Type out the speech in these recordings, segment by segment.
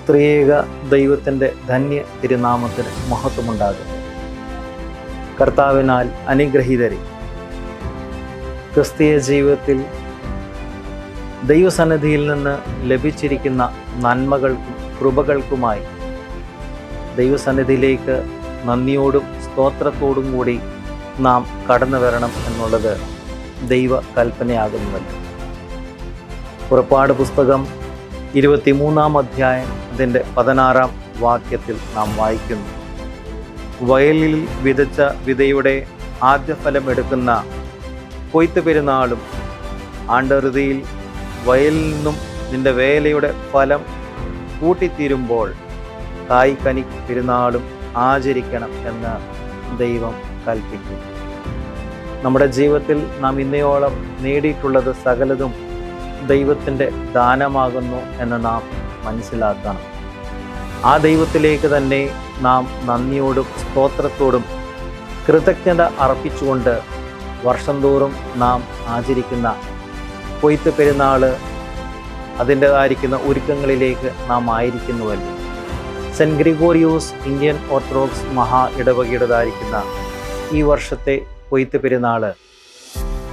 ത്രിയേക ദൈവത്തിൻ്റെ ധന്യ തിരുനാമത്തിന് മഹത്വമുണ്ടാകുന്നു. കർത്താവിനാൽ അനുഗ്രഹീതരെ, ക്രിസ്തീയ ജീവിതത്തിൽ ദൈവസന്നിധിയിൽ നിന്ന് ലഭിച്ചിരിക്കുന്ന നന്മകൾക്കും കൃപകൾക്കുമായി ദൈവസന്നിധിയിലേക്ക് നന്ദിയോടും സ്തോത്രത്തോടും കൂടി നാം കടന്നു വരണം എന്നുള്ളത് ദൈവ കൽപ്പനയാകുന്നുവല്ലോ. പുറപ്പാട് പുസ്തകം 23-ാം അധ്യായം അതിൻ്റെ 16-ാം വാക്യത്തിൽ നാം വായിക്കുന്നു: വയലിൽ വിതച്ച വിതയുടെ ആദ്യഫലം എടുക്കുന്ന കൊയ്ത്ത് പെരുന്നാളും ആണ്ടറുതിയിൽ വയലിൽ നിന്നും നിന്റെ വേലയുടെ ഫലം കൂട്ടിത്തീരുമ്പോൾ കായ്കനി പെരുന്നാളും ആചരിക്കണം എന്ന് ദൈവം കൽപ്പിക്കുന്നു. നമ്മുടെ ജീവിതത്തിൽ നാം ഇന്നയോളം നേടിയിട്ടുള്ളത് സകലതും ദൈവത്തിൻ്റെ ദാനമാകുന്നു എന്ന് നാം മനസ്സിലാക്കണം. ആ ദൈവത്തിലേക്ക് തന്നെ നാം നന്ദിയോടും സ്തോത്രത്തോടും കൃതജ്ഞത അർപ്പിച്ചുകൊണ്ട് വർഷം തോറും നാം ആചരിക്കുന്ന കൊയ്ത്ത് പെരുന്നാൾ അതിൻ്റെതായിരിക്കുന്ന ഒരുക്കങ്ങളിലേക്ക് നാം ആയിരിക്കുന്നുവല്ലോ. സെൻറ്റ് ഗ്രിഗോറിയോസ് ഇന്ത്യൻ ഓർത്തഡോക്സ് മഹാ ഇടവകയുടേതായിരിക്കുന്ന ഈ വർഷത്തെ കൊയ്ത്ത് പെരുന്നാൾ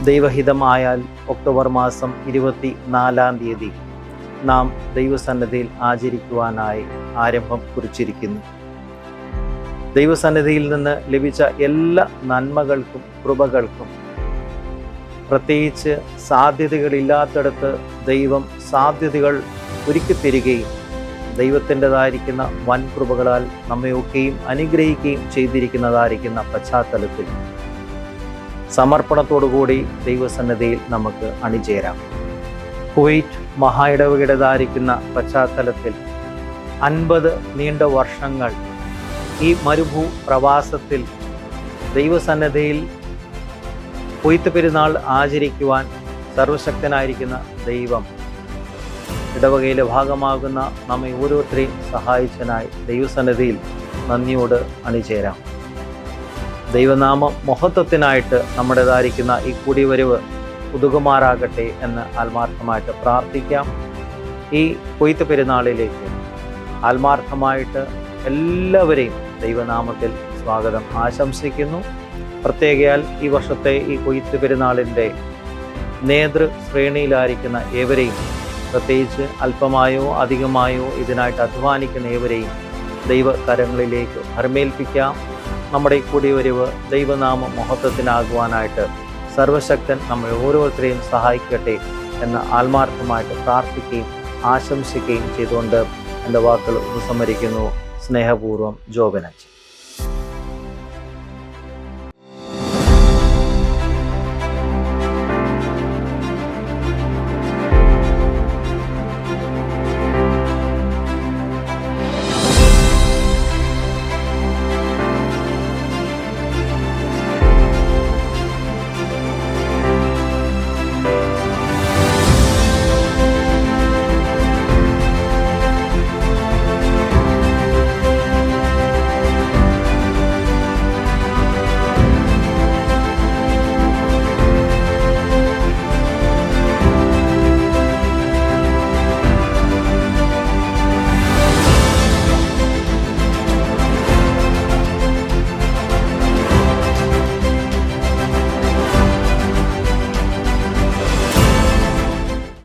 ദൈവഹിതമായാൽ ഒക്ടോബർ മാസം 24-ാം തീയതി നാം ദൈവസന്നിധിയിൽ ആചരിക്കുവാനായി ആരംഭം കുറിച്ചിരിക്കുന്നു. ദൈവസന്നിധിയിൽ നിന്ന് ലഭിച്ച എല്ലാ നന്മകൾക്കും കൃപകൾക്കും, പ്രത്യേകിച്ച് സാധ്യതകളില്ലാത്തിടത്ത് ദൈവം സാധ്യതകൾ ഒരുക്കിത്തരികയും ദൈവത്തിൻ്റെതായിരിക്കുന്ന വൻ കൃപകളാൽ നമ്മയൊക്കെയും അനുഗ്രഹിക്കുകയും ചെയ്തിരിക്കുന്നതായിരിക്കുന്ന പശ്ചാത്തലത്തിൽ സമർപ്പണത്തോടുകൂടി ദൈവസന്നിധിയിൽ നമുക്ക് അണിചേരാം. കുവൈറ്റ് മഹാ ഇടവകയുടേതായിരിക്കുന്ന പശ്ചാത്തലത്തിൽ 50 നീണ്ട വർഷങ്ങൾ ഈ മരുഭൂ പ്രവാസത്തിൽ ദൈവസന്നിധിയിൽ കൊയ്ത്ത് പെരുന്നാൾ ആചരിക്കുവാൻ സർവശക്തനായിരിക്കുന്ന ദൈവം ഇടവകയിലെ ഭാഗമാകുന്ന നമ്മെ ഓരോരുത്തരെയും സഹായിച്ചതിനായി ദൈവസന്നിധിയിൽ നന്ദിയോട് അണിചേരാം. ദൈവനാമം മഹത്വത്തിനായിട്ട് നമ്മുടേതായിരിക്കുന്ന ഈ കൂടിവരവ് ഉതകുമാറാകട്ടെ എന്ന് ആത്മാർത്ഥമായിട്ട് പ്രാർത്ഥിക്കാം. ഈ കൊയ്ത്ത് പെരുന്നാളിലേക്ക് ആത്മാർത്ഥമായിട്ട് എല്ലാവരെയും ദൈവനാമത്തിൽ സ്വാഗതം ആശംസിക്കുന്നു. പ്രത്യേകയാൽ ഈ വർഷത്തെ ഈ കൊയ്ത്ത് പെരുന്നാളിൻ്റെ നേതൃശ്രേണിയിലായിരിക്കുന്ന ഏവരെയും, പ്രത്യേകിച്ച് അല്പമായോ അധികമായോ ഇതിനായിട്ട് അധ്വാനിക്കുന്ന ഏവരെയും ദൈവകരങ്ങളിലേക്ക് ഭരമേൽപ്പിക്കാം. നമ്മുടെ കൂടിവരവ് ദൈവനാമ മഹത്വത്തിനാകുവാനായിട്ട് സർവശക്തൻ നമ്മളെ ഓരോരുത്തരെയും സഹായിക്കട്ടെ എന്ന് ആത്മാർത്ഥമായിട്ട് പ്രാർത്ഥിക്കുകയും ആശംസിക്കുകയും ചെയ്തുകൊണ്ട് എൻ്റെ വാക്കുകൾ ഉപസംഹരിക്കുന്നു. സ്നേഹപൂർവ്വം, ജോബനച്ച്.